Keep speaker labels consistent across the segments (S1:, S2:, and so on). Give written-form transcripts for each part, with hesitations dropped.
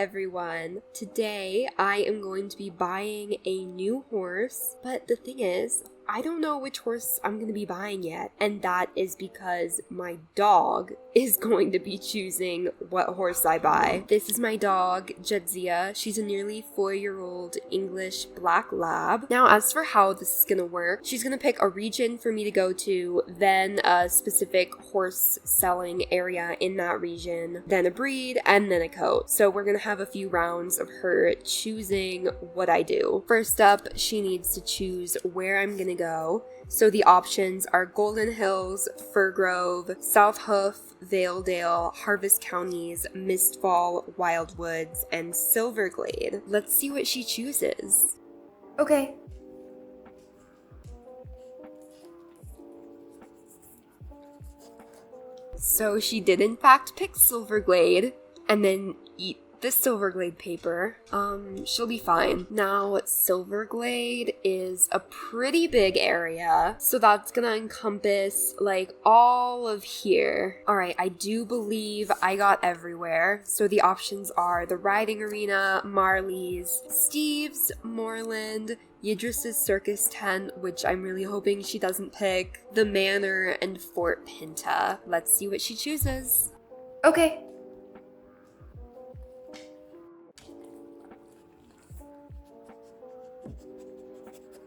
S1: everyone. Today I am going to be buying a new horse, but the thing is, I don't know which horse I'm going to be buying yet, and that is because my dog is going to be choosing what horse I buy. This is my dog, Jadzia. She's a nearly 4-year-old English black lab. Now, as for how this is going to work, she's going to pick a region for me to go to, then a specific horse selling area in that region, then a breed, and then a coat. So we're going to have a few rounds of her choosing what I do. First up, she needs to choose where I'm going to go. So the options are Golden Hills, Fir Grove, South Hoof, Valedale, Harvest Counties, Mistfall, Wildwoods, and Silverglade. Let's see what she chooses. Okay. So she did in fact pick Silverglade and then eat the Silverglade paper. She'll be fine. Now, Silverglade is a pretty big area, so that's gonna encompass like all of here. Alright, I do believe I got everywhere. So the options are the Riding Arena, Marley's, Steve's, Moreland, Yidris's Circus Tent, which I'm really hoping she doesn't pick, the Manor, and Fort Pinta. Let's see what she chooses. Okay.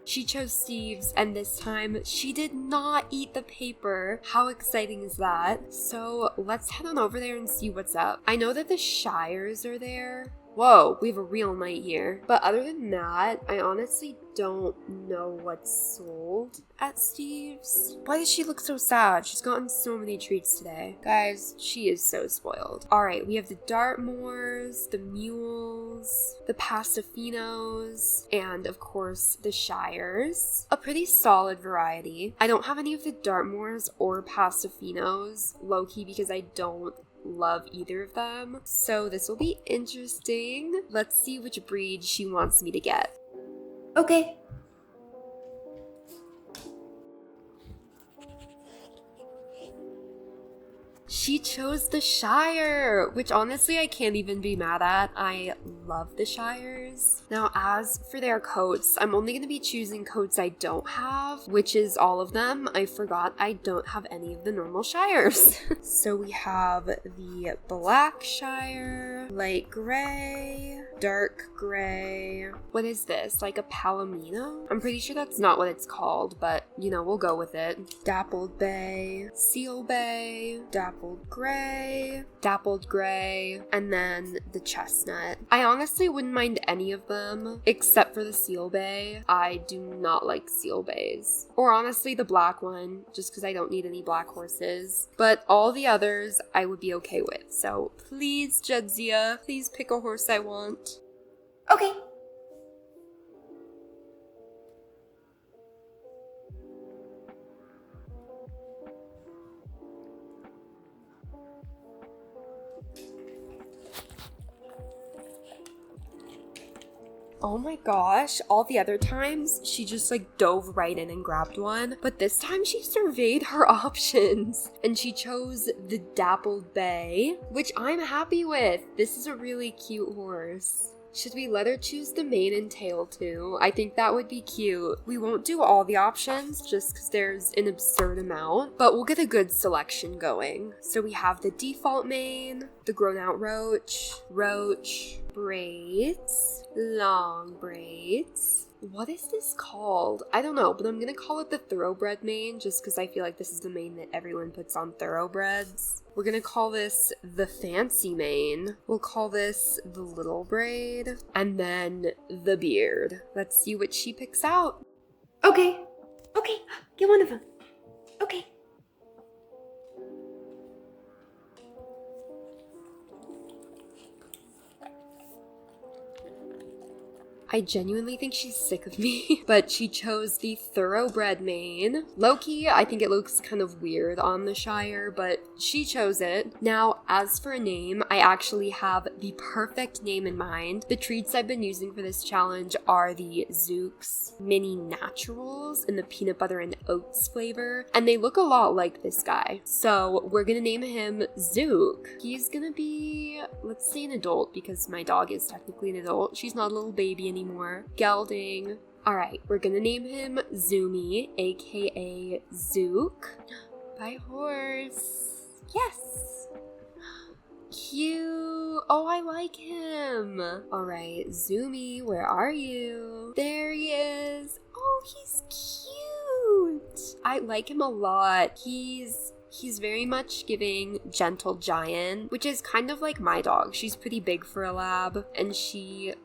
S1: She chose Steve's, and this time she did not eat the paper. How exciting is that? So let's head on over there and see what's up. I know that the Shires are there. Whoa, we have a real night here. But other than that, I honestly don't know what's sold at Steve's. Why does she look so sad? She's gotten so many treats today. Guys, she is so spoiled. Alright, we have the Dartmoors, the Mules, the Pastafinos, and of course the Shires. A pretty solid variety. I don't have any of the Dartmoors or Pastafinos, low-key, because I don't love either of them. So this will be interesting. Let's see which breed she wants me to get. Okay. She chose the Shire, which honestly I can't even be mad at. I love the Shires. Now, as for their coats, I'm only going to be choosing coats I don't have, which is all of them. I forgot I don't have any of the normal Shires. So we have the Black Shire, light gray, dark gray. What is this? Like a Palomino? I'm pretty sure that's not what it's called, but you know, we'll go with it. Dappled Bay, Seal Bay, Dappled Gray, and then the Chestnut. I honestly wouldn't mind any of them, except for the Seal Bay. I do not like Seal Bays. Or honestly, the black one, just because I don't need any black horses. But all the others, I would be okay with. So please, Jadzia, please pick a horse I want. Okay. Oh my gosh, all the other times she just like dove right in and grabbed one, but this time she surveyed her options and she chose the Dappled Bay, which I'm happy with. This is a really cute horse. Should we let her choose the mane and tail too? I think that would be cute. We won't do all the options just because there's an absurd amount, but we'll get a good selection going. So we have the default mane, the grown out roach, braids, long braids. What is this called? I don't know, but I'm gonna call it the thoroughbred mane just because I feel like this is the mane that everyone puts on thoroughbreds. We're gonna call this the fancy mane. We'll call this the little braid. And then the beard. Let's see what she picks out. Okay. Okay, get one of them. Okay. I genuinely think she's sick of me, but she chose the thoroughbred mane. Low-key, I think it looks kind of weird on the Shire, but she chose it. Now, as for a name, I actually have the perfect name in mind. The treats I've been using for this challenge are the Zook's Mini Naturals in the peanut butter and oats flavor, and they look a lot like this guy. So we're gonna name him Zook. He's gonna be, let's say, an adult, because my dog is technically an adult. She's not a little baby anymore. Gelding. Alright, we're gonna name him Zoomy, aka Zook. By horse. Yes! Cute! Oh, I like him! Alright, Zoomy, where are you? There he is! Oh, he's cute! I like him a lot. He's very much giving gentle giant, which is kind of like my dog. She's pretty big for a lab, and she's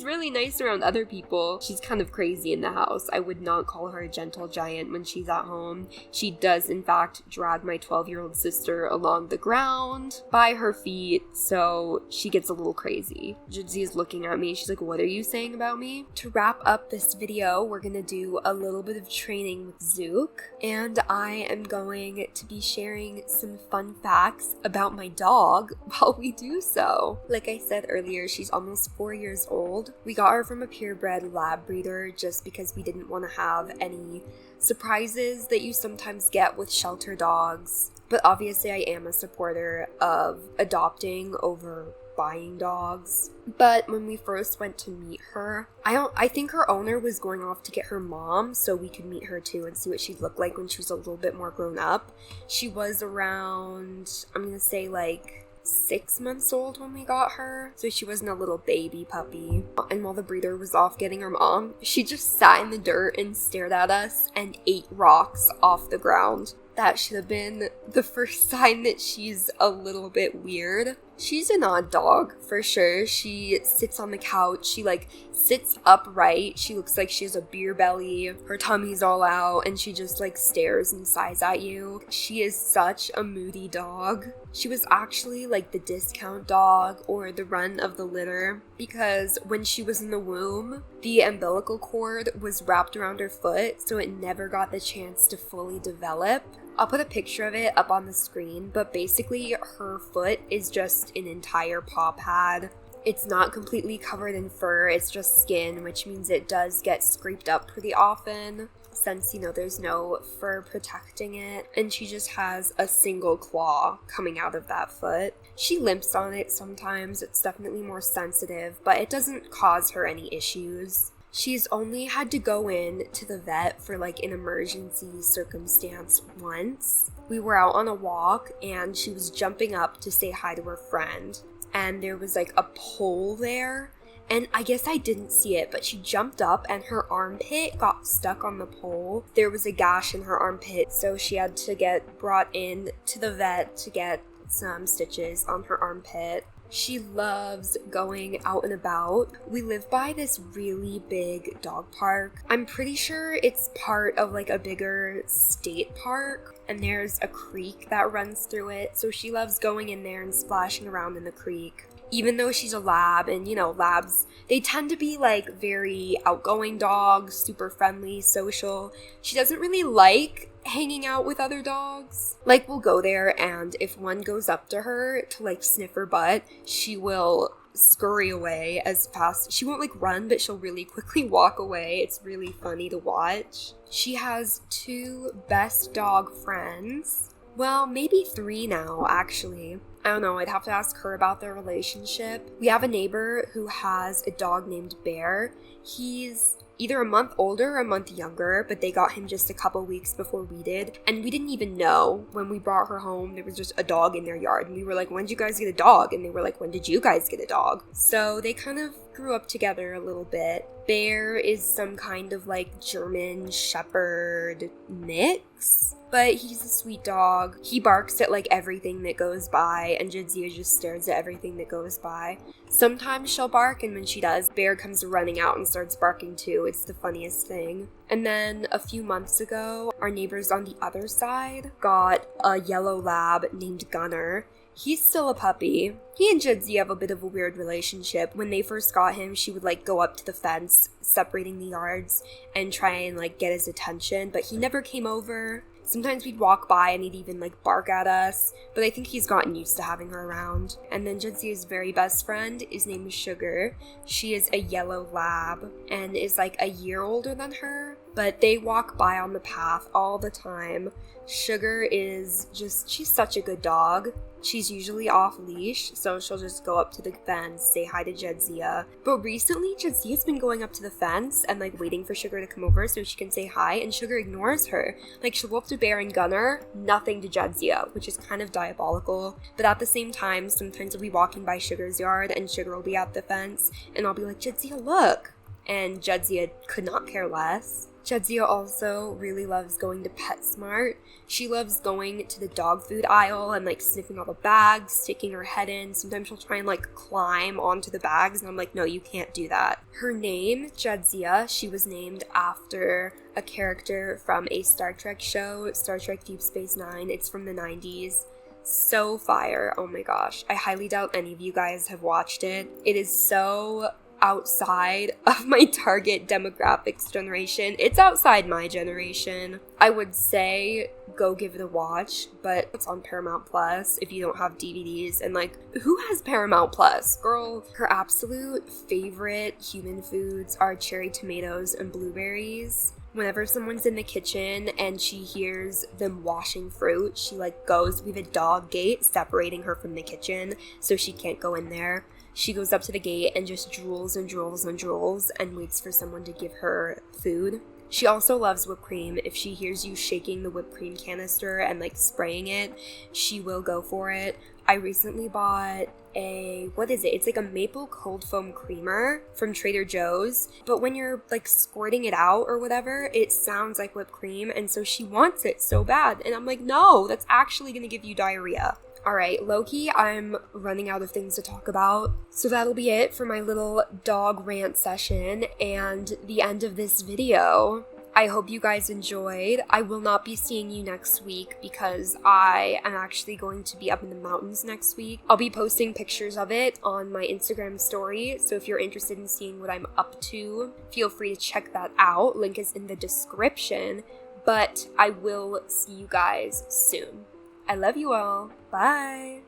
S1: really nice around other people. She's kind of crazy in the house. I would not call her a gentle giant when she's at home. She does, in fact, drag my 12-year-old sister along the ground by her feet, so she gets a little crazy. Jidzi is looking at me. She's like, what are you saying about me? To wrap up this video, we're gonna do a little bit of training with Zook, and I am going to be sharing some fun facts about my dog while we do so. Like I said earlier, she's almost 4 years old. We got her from a purebred lab breeder just because we didn't want to have any surprises that you sometimes get with shelter dogs. But obviously I am a supporter of adopting over buying dogs. But when we first went to meet her, I think her owner was going off to get her mom so we could meet her too and see what she'd look like when she was a little bit more grown up. She was around, I'm gonna say like 6 months old when we got her, so she wasn't a little baby puppy. And while the breeder was off getting her mom, she just sat in the dirt and stared at us and ate rocks off the ground. That should have been the first sign that she's a little bit weird. She's an odd dog, for sure. She sits on the couch. She, sits upright. She looks like she has a beer belly. Her tummy's all out, and she just, stares and sighs at you. She is such a moody dog. She was actually, the discount dog or the run of the litter, because when she was in the womb, the umbilical cord was wrapped around her foot, so it never got the chance to fully develop. I'll put a picture of it up on the screen, but basically her foot is just an entire paw pad. It's not completely covered in fur, it's just skin, which means it does get scraped up pretty often, since, there's no fur protecting it, and she just has a single claw coming out of that foot. She limps on it sometimes, it's definitely more sensitive, but it doesn't cause her any issues. She's only had to go in to the vet for an emergency circumstance once. We were out on a walk and she was jumping up to say hi to her friend. And there was a pole there. And I guess I didn't see it, but she jumped up and her armpit got stuck on the pole. There was a gash in her armpit, so she had to get brought in to the vet to get some stitches on her armpit. She loves going out and about. We live by this really big dog park. I'm pretty sure it's part of a bigger state park, and there's a creek that runs through it, so she loves going in there and splashing around in the creek. Even though she's a lab, and labs, they tend to be very outgoing dogs, super friendly, social. She doesn't really like hanging out with other dogs. We'll go there, and if one goes up to her to sniff her butt, she will scurry away as fast. She won't run, but she'll really quickly walk away. It's really funny to watch. She has 2 best dog friends. Well, maybe 3 now, actually. I don't know, I'd have to ask her about their relationship. We have a neighbor who has a dog named Bear. He's either a month older or a month younger, but they got him just a couple weeks before we did. And we didn't even know when we brought her home. There was just a dog in their yard. And we were like, when did you guys get a dog? And they were like, when did you guys get a dog? So they kind of grew up together a little bit. Bear is some kind of German Shepherd mix, but he's a sweet dog. He barks at everything that goes by, and Jadzia just stares at everything that goes by. Sometimes she'll bark, and when she does, Bear comes running out and starts barking too. It's the funniest thing. And then a few months ago, our neighbors on the other side got a yellow lab named Gunner. He's still a puppy. He and Judzy have a bit of a weird relationship. When they first got him, she would like go up to the fence separating the yards and try and like get his attention, but he never came over. Sometimes we'd walk by and he'd even like bark at us, but I think he's gotten used to having her around. And then Judzy's very best friend is named Sugar. She is a yellow lab and is like a year older than her, but they walk by on the path all the time. Sugar is just, she's such a good dog. She's usually off leash, so she'll just go up to the fence, say hi to Jadzia. But recently, Jadzia's been going up to the fence and like waiting for Sugar to come over so she can say hi, and Sugar ignores her. Like, she'll go up to Bear and Gunner, nothing to Jadzia, which is kind of diabolical. But at the same time, sometimes I'll be walking by Sugar's yard and Sugar will be at the fence, and I'll be like, Jadzia, look! And Jadzia could not care less. Jadzia also really loves going to PetSmart. She loves going to the dog food aisle and like sniffing all the bags, sticking her head in. Sometimes she'll try and like climb onto the bags, and I'm like, no, you can't do that. Her name, Jadzia, she was named after a character from a Star Trek show, Star Trek Deep Space Nine. It's from the 90s. So fire. Oh my gosh. I highly doubt any of you guys have watched it. It is so outside of my target demographics generation. It's outside my generation. I would say go give it a watch, but it's on Paramount Plus if you don't have DVDs. And like, who has Paramount Plus? Girl, her absolute favorite human foods are cherry tomatoes and blueberries. Whenever someone's in the kitchen and she hears them washing fruit, she like goes, we have a dog gate separating her from the kitchen so she can't go in there. She goes up to the gate and just drools and drools and drools and waits for someone to give her food. She also loves whipped cream. If she hears you shaking the whipped cream canister and like spraying it, she will go for it. I recently bought it's like a maple cold foam creamer from Trader Joe's, but when you're like squirting it out or whatever, it sounds like whipped cream, and so she wants it so bad, and I'm like, no, that's actually gonna give you diarrhea. Alright, low-key, I'm running out of things to talk about, so that'll be it for my little dog rant session and the end of this video. I hope you guys enjoyed. I will not be seeing you next week because I am actually going to be up in the mountains next week. I'll be posting pictures of it on my Instagram story, so if you're interested in seeing what I'm up to, feel free to check that out. Link is in the description, but I will see you guys soon. I love you all. Bye.